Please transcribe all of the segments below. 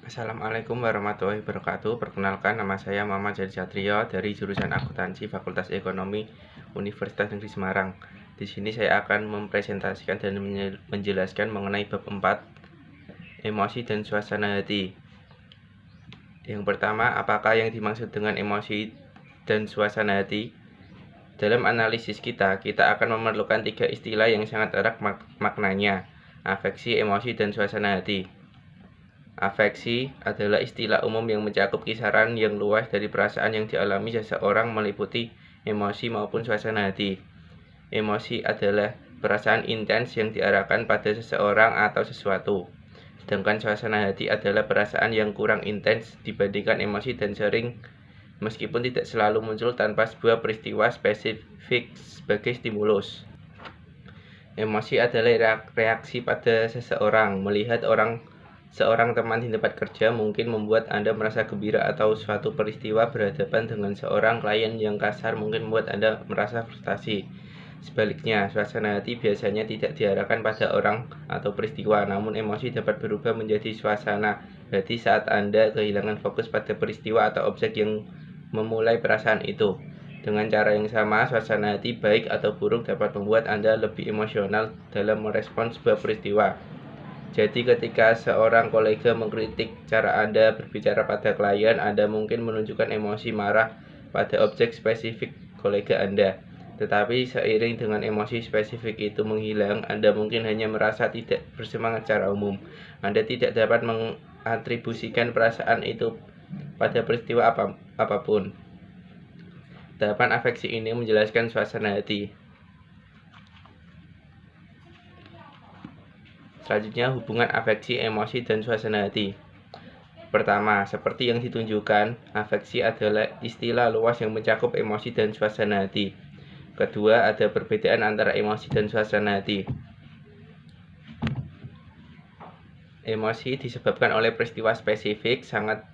Assalamualaikum warahmatullahi wabarakatuh. Perkenalkan, nama saya Muhammad Jadi Satrio dari jurusan Akuntansi Fakultas Ekonomi Universitas Negeri Semarang. Di sini saya akan mempresentasikan dan menjelaskan mengenai bab 4, emosi dan suasana hati. Yang pertama, apakah yang dimaksud dengan emosi dan suasana hati? Dalam analisis kita akan memerlukan 3 istilah yang sangat erat maknanya: afeksi, emosi, dan suasana hati. Afeksi adalah istilah umum yang mencakup kisaran yang luas dari perasaan yang dialami seseorang, meliputi emosi maupun suasana hati. Emosi adalah perasaan intens yang diarahkan pada seseorang atau sesuatu. Sedangkan suasana hati adalah perasaan yang kurang intens dibandingkan emosi dan sering, meskipun tidak selalu muncul tanpa sebuah peristiwa spesifik sebagai stimulus. Emosi adalah reaksi pada seseorang. Melihat seorang teman di tempat kerja mungkin membuat Anda merasa gembira, atau suatu peristiwa berhadapan dengan seorang klien yang kasar mungkin membuat Anda merasa frustasi. Sebaliknya, suasana hati biasanya tidak diarahkan pada orang atau peristiwa, namun emosi dapat berubah menjadi suasana hati saat Anda kehilangan fokus pada peristiwa atau objek yang memulai perasaan itu. Dengan cara yang sama, suasana hati baik atau buruk dapat membuat Anda lebih emosional dalam merespons sebuah peristiwa. Jadi ketika seorang kolega mengkritik cara Anda berbicara pada klien, Anda mungkin menunjukkan emosi marah pada objek spesifik kolega Anda. Tetapi seiring dengan emosi spesifik itu menghilang, Anda mungkin hanya merasa tidak bersemangat secara umum. Anda tidak dapat mengatribusikan perasaan itu pada peristiwa apapun. Tahapan afeksi ini menjelaskan suasana hati. Selanjutnya, hubungan afeksi, emosi, dan suasana hati. Pertama, seperti yang ditunjukkan, afeksi adalah istilah luas yang mencakup emosi dan suasana hati. Kedua, ada perbedaan antara emosi dan suasana hati. Emosi disebabkan oleh peristiwa spesifik, sangat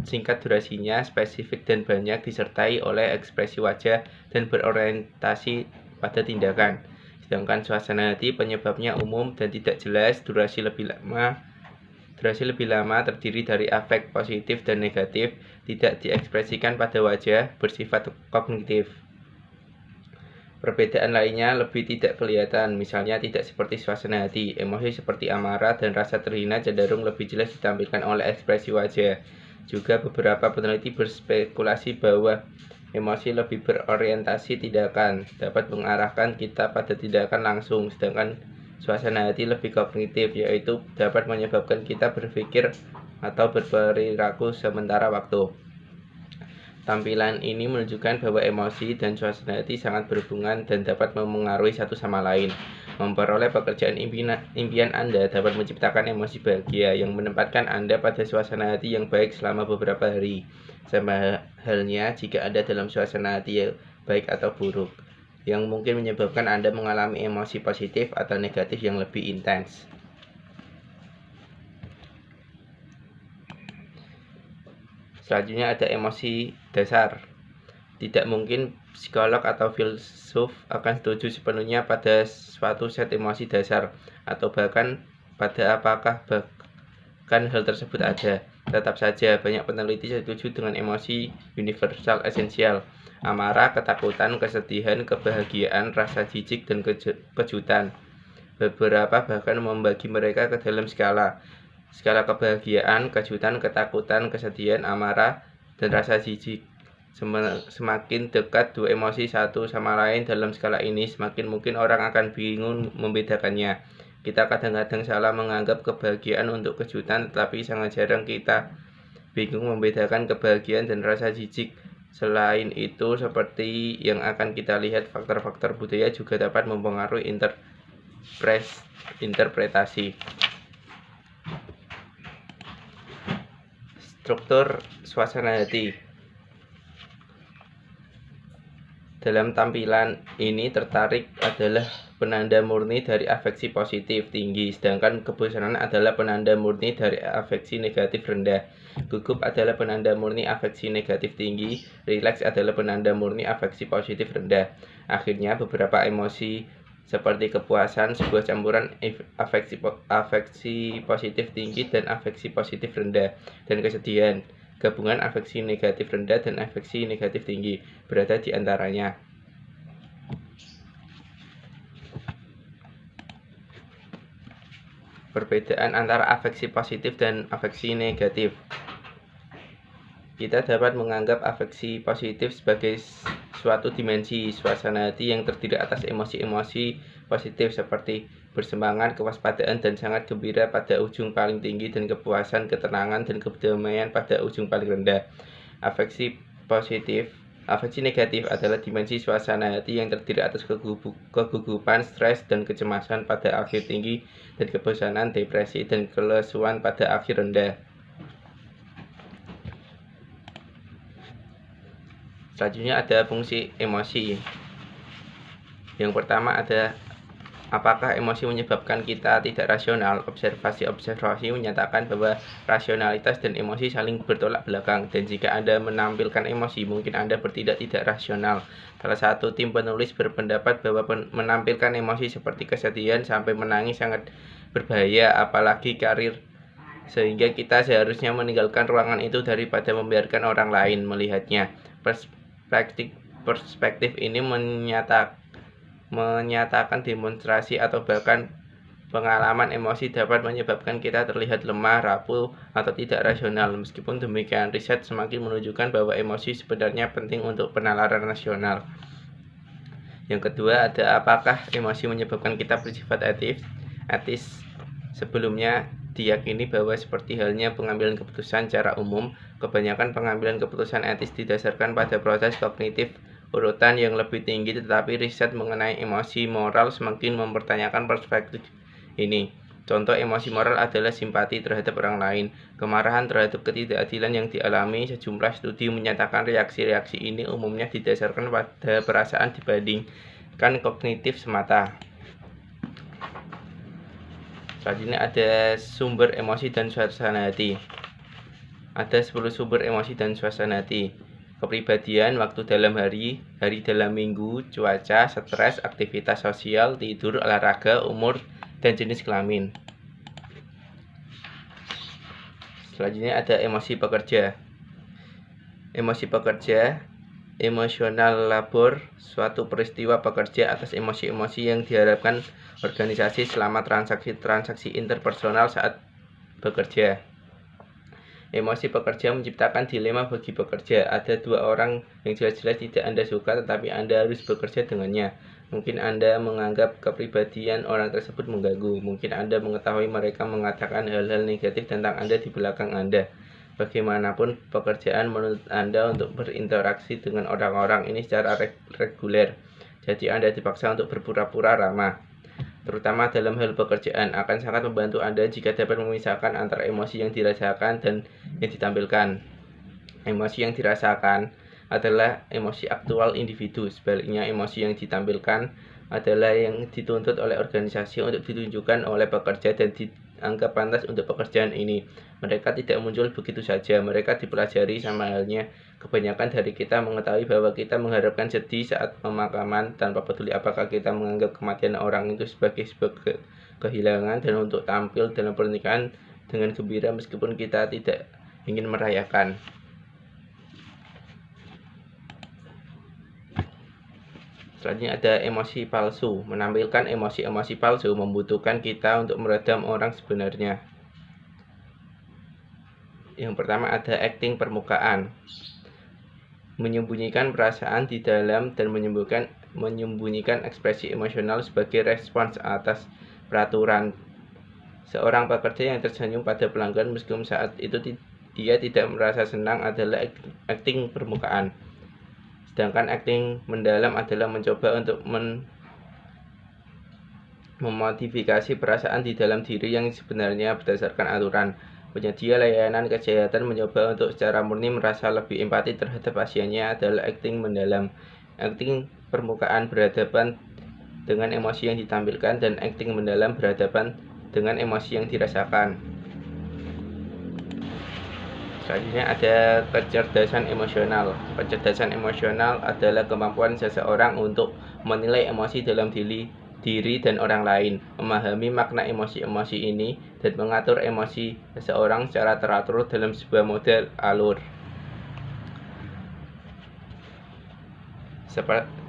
singkat durasinya, spesifik dan banyak, disertai oleh ekspresi wajah dan berorientasi pada tindakan. Sedangkan suasana hati penyebabnya umum dan tidak jelas, durasi lebih lama, terdiri dari afek positif dan negatif, tidak diekspresikan pada wajah, bersifat kognitif. Perbedaan lainnya lebih tidak kelihatan, misalnya tidak seperti suasana hati. Emosi seperti amarah dan rasa terhina cenderung lebih jelas ditampilkan oleh ekspresi wajah. Juga beberapa peneliti berspekulasi bahwa emosi lebih berorientasi tindakan, dapat mengarahkan kita pada tindakan langsung, sedangkan suasana hati lebih kognitif, yaitu dapat menyebabkan kita berpikir atau berperilaku sementara waktu. Tampilan ini menunjukkan bahwa emosi dan suasana hati sangat berhubungan dan dapat memengaruhi satu sama lain. Memperoleh pekerjaan impian Anda dapat menciptakan emosi bahagia yang menempatkan Anda pada suasana hati yang baik selama beberapa hari. Sama halnya jika Anda dalam suasana hati yang baik atau buruk, yang mungkin menyebabkan Anda mengalami emosi positif atau negatif yang lebih intens. Selanjutnya ada emosi dasar. Tidak mungkin psikolog atau filsuf akan setuju sepenuhnya pada suatu set emosi dasar, atau bahkan pada apakah bahkan hal tersebut ada. Tetap saja, banyak peneliti setuju dengan emosi universal esensial: amarah, ketakutan, kesedihan, kebahagiaan, rasa jijik, dan kejutan. Beberapa bahkan membagi mereka ke dalam skala kebahagiaan, kejutan, ketakutan, kesedihan, amarah, dan rasa jijik. Semakin dekat dua emosi satu sama lain dalam skala ini, semakin mungkin orang akan bingung membedakannya. Kita kadang-kadang salah menganggap kebahagiaan untuk kejutan, tetapi sangat jarang kita bingung membedakan kebahagiaan dan rasa jijik. Selain itu, seperti yang akan kita lihat, faktor-faktor budaya juga dapat mempengaruhi interpretasi. Struktur suasana hati. Dalam tampilan ini tertarik adalah penanda murni dari afeksi positif tinggi, sedangkan kebosanan adalah penanda murni dari afeksi negatif rendah. Gugup adalah penanda murni afeksi negatif tinggi, rileks adalah penanda murni afeksi positif rendah. Akhirnya, beberapa emosi seperti kepuasan, sebuah campuran afeksi positif tinggi dan afeksi positif rendah, dan kesedihan. Gabungan afeksi negatif rendah dan afeksi negatif tinggi berada di antaranya. Perbedaan antara afeksi positif dan afeksi negatif. Kita dapat menganggap afeksi positif sebagai suatu dimensi suasana hati yang terdiri atas emosi-emosi positif seperti bersemangat, kewaspadaan, dan sangat gembira pada ujung paling tinggi, dan kepuasan, ketenangan, dan kedamaian pada ujung paling rendah. Afeksi negatif adalah dimensi suasana hati yang terdiri atas kegugupan, stres, dan kecemasan pada akhir tinggi, dan kebosanan, depresi, dan kelesuan pada akhir rendah. Selanjutnya ada fungsi emosi. Yang pertama ada apakah emosi menyebabkan kita tidak rasional. Observasi menyatakan bahwa rasionalitas dan emosi saling bertolak belakang, dan jika Anda menampilkan emosi, mungkin Anda bertindak tidak rasional. Salah satu tim penulis berpendapat bahwa menampilkan emosi seperti kesedihan sampai menangis sangat berbahaya, apalagi karir, sehingga kita seharusnya meninggalkan ruangan itu daripada membiarkan orang lain melihatnya. Perspektif ini menyatakan demonstrasi atau bahkan pengalaman emosi dapat menyebabkan kita terlihat lemah, rapuh, atau tidak rasional. Meskipun demikian, riset semakin menunjukkan bahwa emosi sebenarnya penting untuk penalaran rasional. Yang kedua ada apakah emosi menyebabkan kita bersifat etis. Sebelumnya diyakini bahwa seperti halnya pengambilan keputusan secara umum, kebanyakan pengambilan keputusan etis didasarkan pada proses kognitif urutan yang lebih tinggi, tetapi riset mengenai emosi moral semakin mempertanyakan perspektif ini. Contoh emosi moral adalah simpati terhadap orang lain, kemarahan terhadap ketidakadilan yang dialami. Sejumlah studi menyatakan reaksi-reaksi ini umumnya didasarkan pada perasaan dibandingkan kognitif semata. Selanjutnya ada sumber emosi dan suasana hati. Ada 10 sumber emosi dan suasana hati. Kepribadian, waktu dalam hari dalam minggu, cuaca, stres, aktivitas sosial, tidur, olahraga, umur, dan jenis kelamin. Selanjutnya ada emosi pekerja. Emosi pekerja, emosional labor, suatu peristiwa pekerja atas emosi-emosi yang diharapkan organisasi selama transaksi interpersonal saat bekerja. Emosi pekerja menciptakan dilema bagi pekerja. Ada dua orang yang jelas-jelas tidak Anda suka, tetapi Anda harus bekerja dengannya. Mungkin Anda menganggap kepribadian orang tersebut mengganggu. Mungkin Anda mengetahui mereka mengatakan hal-hal negatif tentang Anda di belakang Anda. Bagaimanapun, pekerjaan menuntut Anda untuk berinteraksi dengan orang-orang ini secara reguler. Jadi Anda dipaksa untuk berpura-pura ramah. Terutama dalam hal pekerjaan, akan sangat membantu Anda jika dapat memisahkan antara emosi yang dirasakan dan yang ditampilkan. Emosi yang dirasakan adalah emosi aktual individu. Sebaliknya, emosi yang ditampilkan adalah yang dituntut oleh organisasi untuk ditunjukkan oleh pekerja dan dianggap pantas untuk pekerjaan ini. Mereka tidak muncul begitu saja, mereka dipelajari. Sama halnya, kebanyakan dari kita mengetahui bahwa kita mengharapkan sedih saat pemakaman tanpa peduli apakah kita menganggap kematian orang itu sebagai sebuah kehilangan, dan untuk tampil dalam pernikahan dengan gembira meskipun kita tidak ingin merayakan. Selanjutnya ada emosi palsu. Menampilkan emosi-emosi palsu membutuhkan kita untuk meredam orang sebenarnya. Yang pertama ada acting permukaan. Menyembunyikan perasaan di dalam dan menyembunyikan ekspresi emosional sebagai respons atas peraturan. Seorang pekerja yang tersenyum pada pelanggan meskipun saat itu dia tidak merasa senang adalah acting permukaan. Sedangkan acting mendalam adalah mencoba untuk memodifikasi perasaan di dalam diri yang sebenarnya berdasarkan aturan. Penyedia layanan kesehatan mencoba untuk secara murni merasa lebih empati terhadap pasiennya adalah acting mendalam. Acting permukaan berhadapan dengan emosi yang ditampilkan, dan acting mendalam berhadapan dengan emosi yang dirasakan. Selanjutnya ada kecerdasan emosional. Kecerdasan emosional adalah kemampuan seseorang untuk menilai emosi dalam diri diri dan orang lain, memahami makna emosi-emosi ini, dan mengatur emosi seseorang secara teratur dalam sebuah model alur.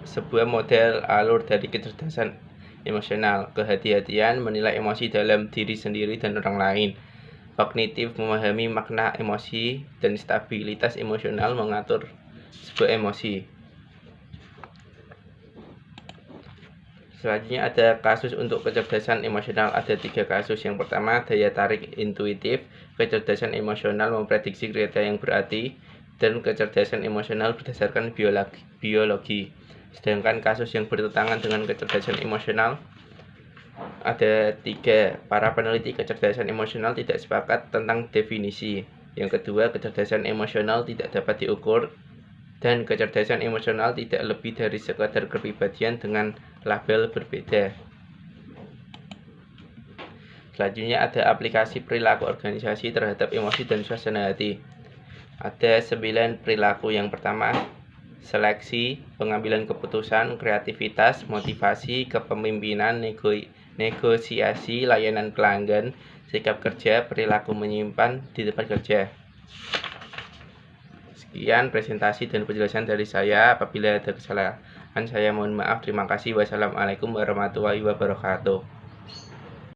Sebuah model alur dari kecerdasan emosional, kehati-hatian menilai emosi dalam diri sendiri dan orang lain, kognitif memahami makna emosi, dan stabilitas emosional mengatur sebuah emosi. Selanjutnya ada kasus untuk kecerdasan emosional. Ada 3 kasus. Yang pertama, daya tarik intuitif. Kecerdasan emosional memprediksi kereta yang berarti, dan kecerdasan emosional berdasarkan biologi. Sedangkan kasus yang bertentangan dengan kecerdasan emosional ada 3. Para peneliti kecerdasan emosional tidak sepakat tentang definisi. Yang kedua, kecerdasan emosional tidak dapat diukur, dan kecerdasan emosional tidak lebih dari sekadar kepribadian dengan label berbeda. Selanjutnya ada aplikasi perilaku organisasi terhadap emosi dan suasana hati. Ada 9 perilaku. Yang pertama, seleksi, pengambilan keputusan, kreativitas, motivasi, kepemimpinan, negosiasi, layanan pelanggan, sikap kerja, perilaku menyimpan di tempat kerja. Sekian presentasi dan penjelasan dari saya. Apabila ada kesalahan, saya mohon maaf. Terima kasih. Wassalamualaikum warahmatullahi wabarakatuh.